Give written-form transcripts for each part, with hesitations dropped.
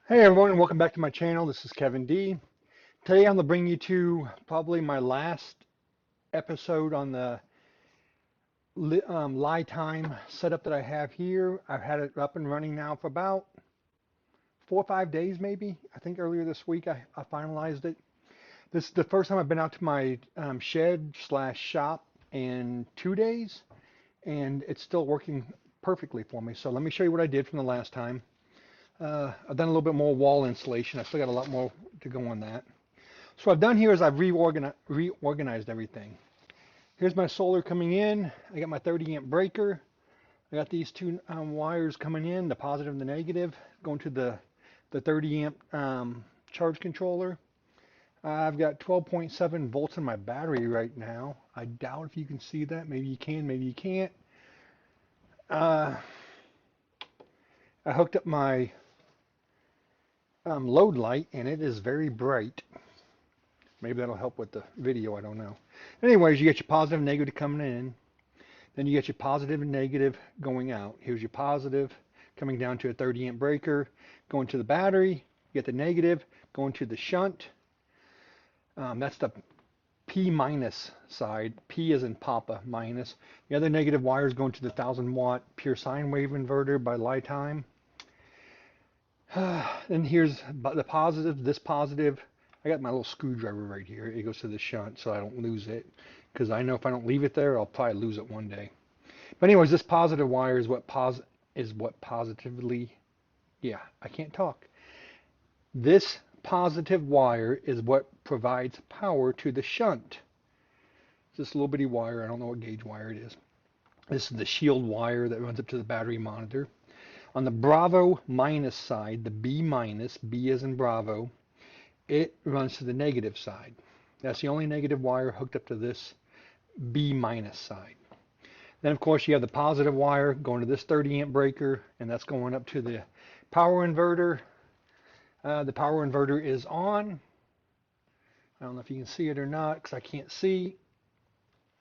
Hey everyone, welcome back to my channel. This is Kevin D. Today I'm going to bring you to probably my last episode on the LiTime setup that I have here. I've had it up and running now for about 4 or 5 days maybe. I think earlier this week I finalized it. This is the first time I've been out to my shed slash shop in 2 days, and it's still working perfectly for me. So let me show you what I did from the last time. I've done a little bit more wall insulation. I still got a lot more to go on that. So what I've done here is I've reorganized everything. Here's my solar coming in. I got my 30 amp breaker. I got these two wires coming in, the positive and the negative, going to the 30 amp charge controller. I've got 12.7 volts in my battery right now. I doubt if you can see that. Maybe you can, maybe you can't. Uh, I hooked up my load light and it is very bright. Maybe that'll help with the video, I don't know. Anyways, you get your positive and negative coming in. Then you get your positive and negative going out. Here's your positive coming down to a 30 amp breaker, going to the battery. You get the negative going to the shunt. That's the P minus side. P is in Papa minus. The other negative wire is going to the 1000 watt pure sine wave inverter by LiTime. And here's the positive, this positive. I got my little screwdriver right here. It goes to the shunt so I don't lose it, because I know if I don't leave it there, I'll probably lose it one day. But anyways, this positive wire is what positively, yeah, I can't talk. This positive wire is what provides power to the shunt. It's this little bitty wire. I don't know what gauge wire it is. This is the shield wire that runs up to the battery monitor. On the Bravo minus side, the B minus, B as in Bravo, it runs to the negative side. That's the only negative wire hooked up to this B minus side. Then of course you have the positive wire going to this 30 amp breaker, and that's going up to the power inverter. The power inverter is on. I don't know if you can see it or not because I can't see.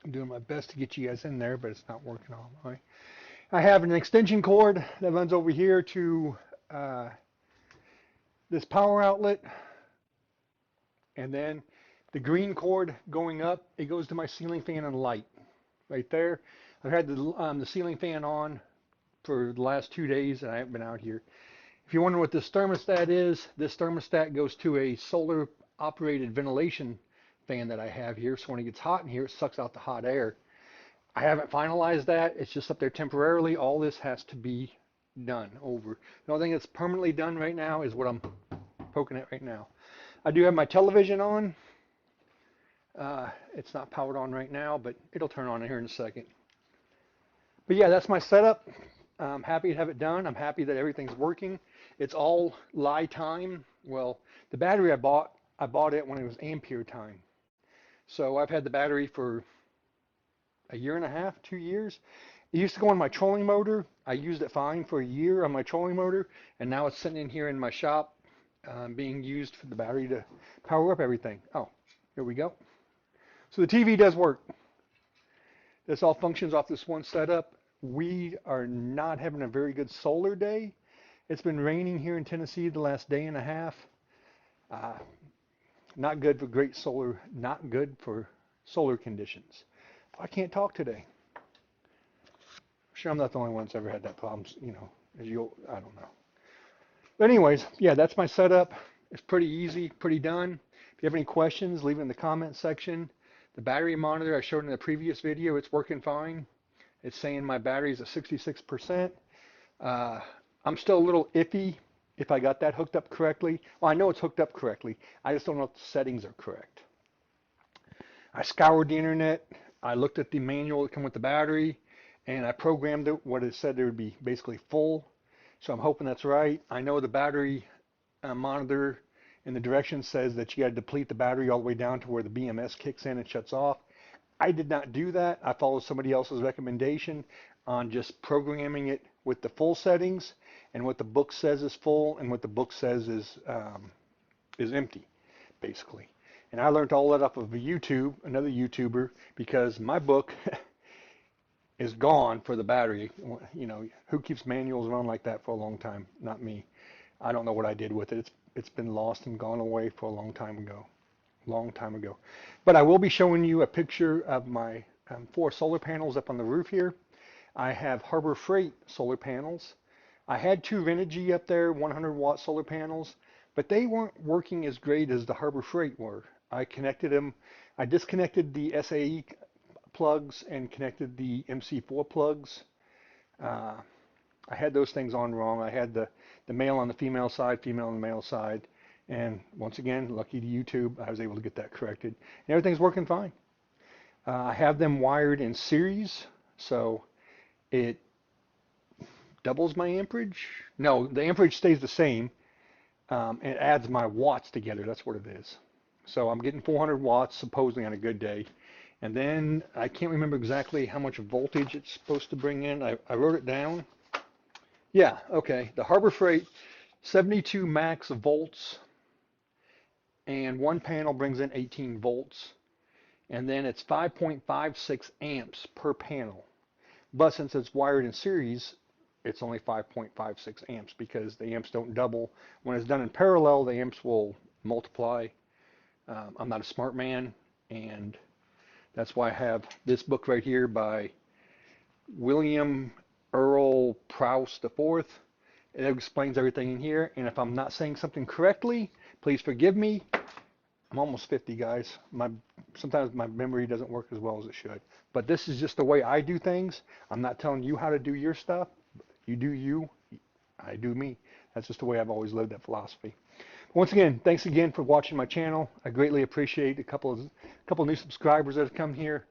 I'm doing my best to get you guys in there, but it's not working all the way. I have an extension cord that runs over here to this power outlet, and then the green cord going up, it goes to my ceiling fan and light right there. I've had the ceiling fan on for the last 2 days and I haven't been out here. If you wonder what this thermostat is, this thermostat goes to a solar operated ventilation fan that I have here. So when it gets hot in here, it sucks out the hot air. I haven't finalized that. It's just up there temporarily. All this has to be done over. The only thing that's permanently done right now is what I'm poking at right now. I do have my television on. It's not powered on right now, but it'll turn on here in a second. But yeah, that's my setup. I'm happy to have it done. I'm happy that everything's working. It's all LiTime. Well, the battery I bought it when it was Ampere time. So I've had the battery for a year and a half, 2 years. It used to go on my trolling motor. I used it fine for a year on my trolling motor, and now it's sitting in here in my shop being used for the battery to power up everything. Oh, here we go. So the TV does work. This all functions off this one setup. We are not having a very good solar day. It's been raining here in Tennessee the last day and a half. Uh, not good for great solar, not good for solar conditions. I can't talk today. I'm sure I'm not the only one that's ever had that problem, you know, I don't know. But anyways, yeah, that's my setup. It's pretty easy, pretty done. If you have any questions, leave it in the comment section. The battery monitor I showed in the previous video, it's working fine. It's saying my battery's at 66%. I'm still a little iffy if I got that hooked up correctly. Well, I know it's hooked up correctly. I just don't know if the settings are correct. I scoured the internet. I looked at the manual that came with the battery, and I programmed it what it said it would be basically full. So I'm hoping that's right. I know the battery monitor in the directions says that you got to deplete the battery all the way down to where the BMS kicks in and shuts off. I did not do that. I followed somebody else's recommendation on just programming it with the full settings and what the book says is full and what the book says is empty, basically. And I learned all that off of YouTube, another YouTuber, because my book is gone for the battery. You know, who keeps manuals around like that for a long time? Not me. I don't know what I did with it. It's been lost and gone away for a long time ago. Long time ago. But I will be showing you a picture of my 4 solar panels up on the roof here. I have Harbor Freight solar panels. I had 2 Renogy up there, 100-watt solar panels, but they weren't working as great as the Harbor Freight were. I connected them. I disconnected the SAE plugs and connected the MC4 plugs. Uh, I had those things on wrong. I had the male on the female side, female on the male side. And once again, lucky to YouTube, I was able to get that corrected. And everything's working fine. I have them wired in series, so it doubles my amperage. No, the amperage stays the same. It adds my watts together. That's what it is. So I'm getting 400 watts supposedly on a good day. And then I can't remember exactly how much voltage it's supposed to bring in. I wrote it down. Yeah, okay. The Harbor Freight 72 max volts, and one panel brings in 18 volts. And then it's 5.56 amps per panel. But since it's wired in series, it's only 5.56 amps because the amps don't double. When it's done in parallel, the amps will multiply. I'm not a smart man, and that's why I have this book right here by William Earl Prowse IV. It explains everything in here, and if I'm not saying something correctly, please forgive me. I'm almost 50, guys. Sometimes my memory doesn't work as well as it should. But this is just the way I do things. I'm not telling you how to do your stuff. You do you, I do me. That's just the way I've always lived that philosophy. Once again, thanks again for watching my channel. I greatly appreciate a couple new subscribers that have come here.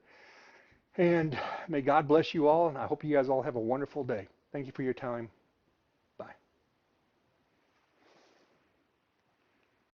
And may God bless you all, and I hope you guys all have a wonderful day. Thank you for your time.